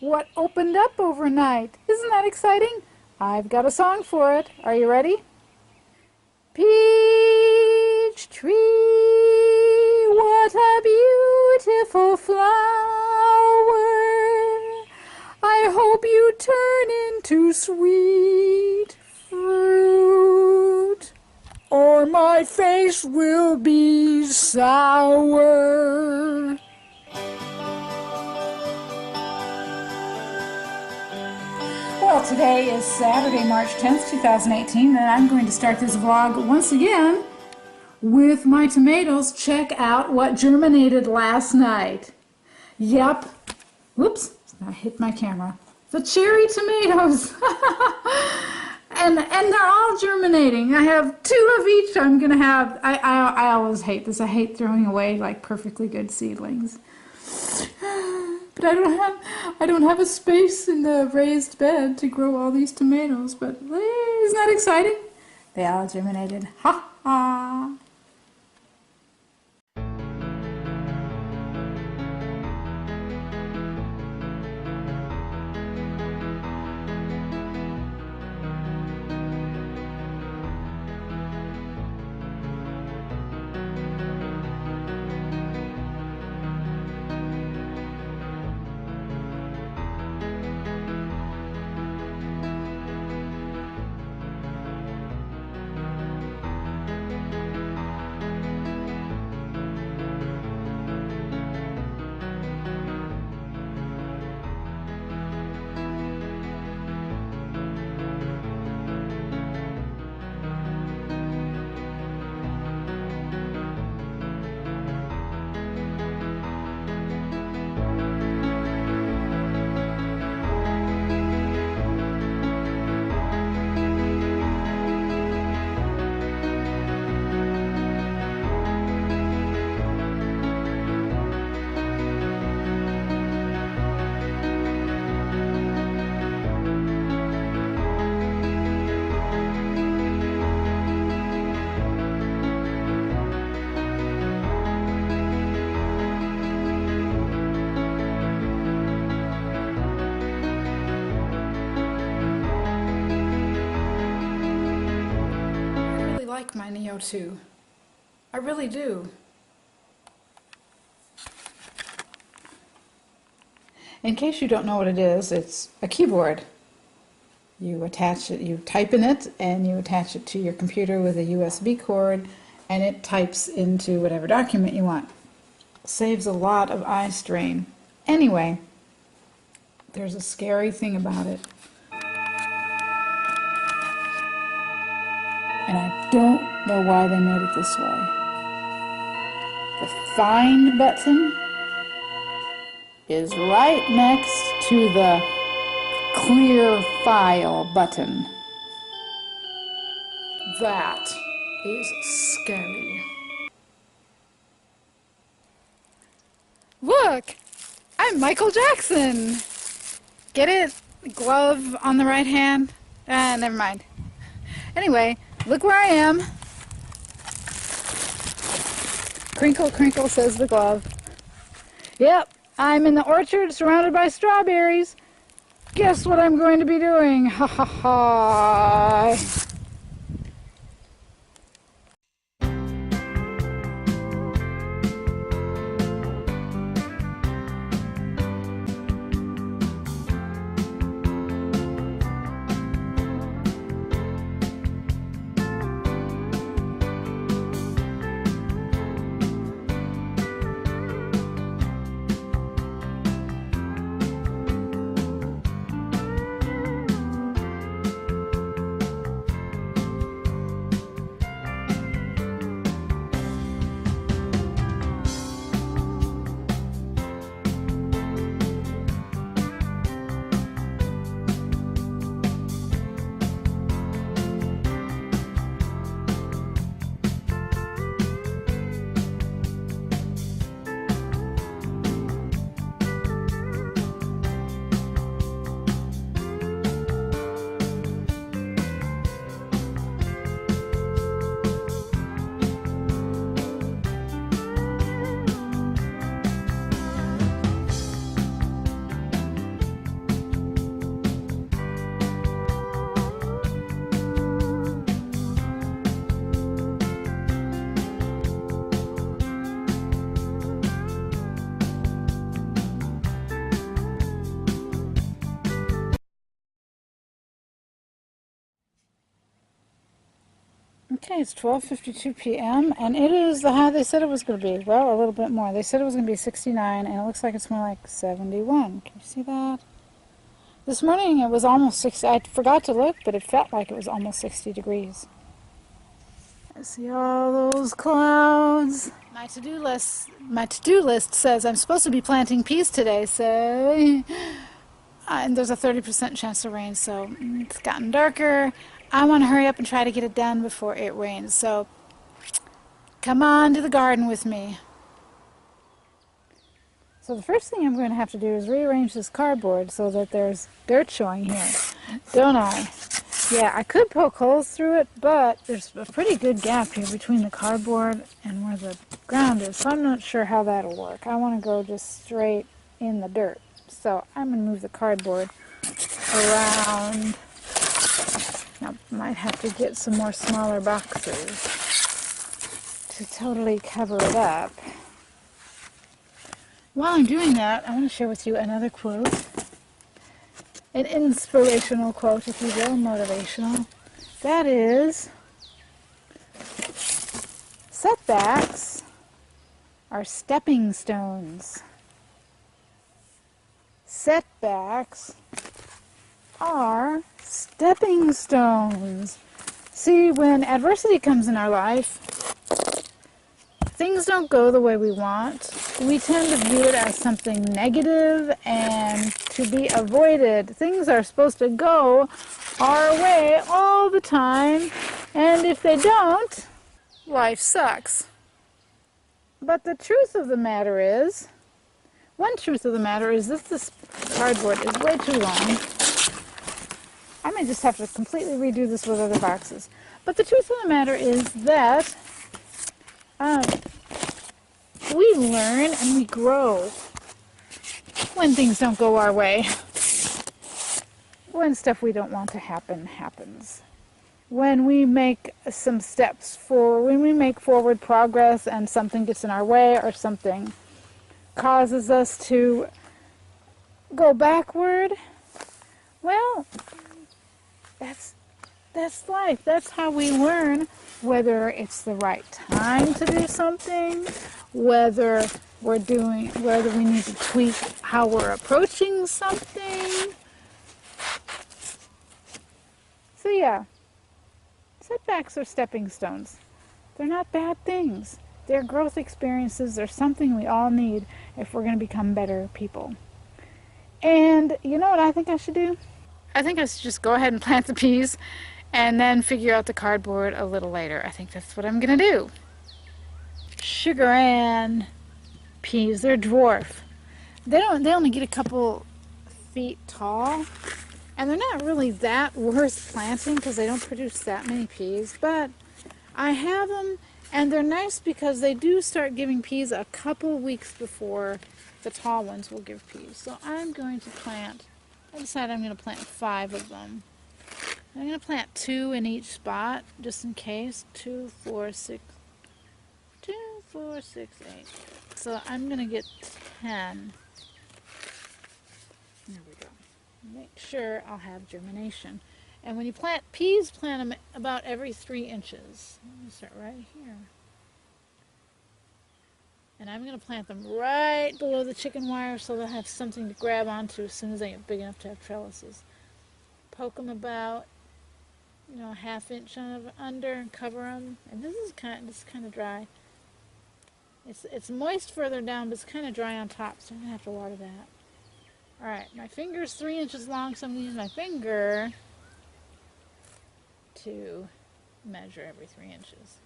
what opened up overnight. Isn't that exciting? I've got a song for it. Are you ready? Peach tree, what a beautiful flower. I hope you turn into sweet fruit, or my face will be sour. Well, today is Saturday, March 10th, 2018, and I'm going to start this vlog once again with my tomatoes. Check out what germinated last night. Yep. Whoops, I hit my camera. The cherry tomatoes. and they're all germinating. I have 2 of each. I'm going to have, I always hate this. I hate throwing away like perfectly good seedlings. But I don't have a space in the raised bed to grow all these tomatoes. But isn't that exciting? They all germinated. Ha ha! I like my Neo 2. I really do. In case you don't know what it is, it's a keyboard. You attach it, you type in it, and you attach it to your computer with a USB cord, and it types into whatever document you want. Saves a lot of eye strain. Anyway, there's a scary thing about it. And I don't know why they made it this way. The Find button is right next to the Clear File button. That is scary. Look! I'm Michael Jackson! Get it? Glove on the right hand? Never mind. Anyway, look where I am. Crinkle, crinkle, says the glove. Yep, I'm in the orchard surrounded by strawberries. Guess what I'm going to be doing? Ha ha ha. Okay, it's 12:52 p.m. and it is the high they said it was going to be. Well, a little bit more. They said it was going to be 69 and it looks like it's more like 71. Can you see that? This morning it was almost 60. I forgot to look, but it felt like it was almost 60 degrees. I see all those clouds. My to-do list says I'm supposed to be planting peas today, so and there's a 30% chance of rain, so it's gotten darker. I want to hurry up and try to get it done before it rains, so come on to the garden with me. So the first thing I'm going to have to do is rearrange this cardboard so that there's dirt showing here, don't I? Yeah, I could poke holes through it, but there's a pretty good gap here between the cardboard and where the ground is, so I'm not sure how that'll work. I want to go just straight in the dirt, so I'm going to move the cardboard around. Now, might have to get some more smaller boxes to totally cover it up. While I'm doing that, I want to share with you another quote. An inspirational quote, if you will, motivational. That is, setbacks are stepping stones. Setbacks are stepping stones. See, when adversity comes in our life, things don't go the way we want. We tend to view it as something negative and to be avoided. Things are supposed to go our way all the time, and if they don't, life sucks. But the truth of the matter is, one truth of the matter is that this cardboard is way too long. I may just have to completely redo this with other boxes. But the truth of the matter is that we learn and we grow when things don't go our way. When stuff we don't want to happen happens. When we make some steps forward, when we make forward progress and something gets in our way or something causes us to go backward, well, that's life. That's how we learn whether it's the right time to do something, whether we need to tweak how we're approaching something. So yeah, setbacks are stepping stones. They're not bad things. They're growth experiences. They're something we all need if we're going to become better people. And you know what I think I should do? I think I should just go ahead and plant the peas and then figure out the cardboard a little later. I think that's what I'm going to do. Sugar and peas, they're dwarf. They only get a couple feet tall, and they're not really that worth planting because they don't produce that many peas, but I have them, and they're nice because they do start giving peas a couple weeks before the tall ones will give peas. So I'm going to plant, I decided I'm going to plant 5 of them. I'm going to plant 2 in each spot, just in case. 2, 4, 6, 8. So I'm going to get 10. There we go. Make sure I'll have germination. And when you plant peas, plant them about every 3 inches. I'm going to start right here. And I'm going to plant them right below the chicken wire so they'll have something to grab onto as soon as they get big enough to have trellises. Poke them about, a 1/2 inch under and cover them. And this is kind of dry. It's moist further down, but it's kind of dry on top, so I'm going to have to water that. Alright, my finger's 3 inches long, so I'm going to use my finger to measure every 3 inches.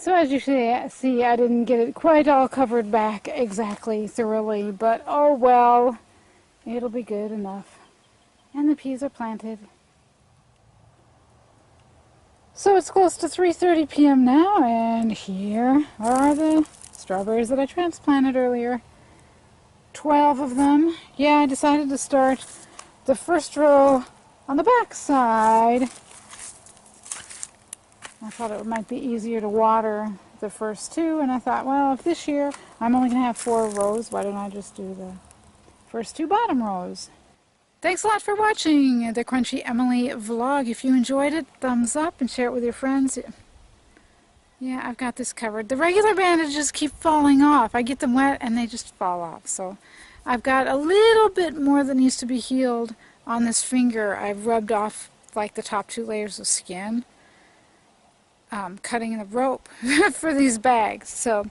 So as you see, I didn't get it quite all covered back exactly thoroughly, but oh well, it'll be good enough. And the peas are planted. So it's close to 3:30 p.m. now, and here are the strawberries that I transplanted earlier. 12 of them. Yeah, I decided to start the first row on the back side. I thought it might be easier to water the first two, and I thought, well, if this year I'm only going to have 4 rows, why don't I just do the first 2 bottom rows? Thanks a lot for watching the Crunchy Emily vlog. If you enjoyed it, thumbs up and share it with your friends. Yeah, I've got this covered. The regular bandages keep falling off. I get them wet and they just fall off. So I've got a little bit more that needs to be healed on this finger. I've rubbed off like the top 2 layers of skin, cutting the rope for these bags. So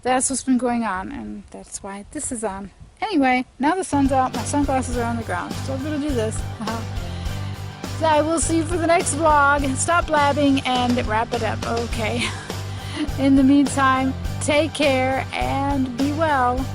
that's what's been going on, and that's why this is on. Anyway, now the sun's out, my sunglasses are on the ground, so I'm going to do this. So I will see you for the next vlog. Stop blabbing and wrap it up, okay? In the meantime, take care and be well.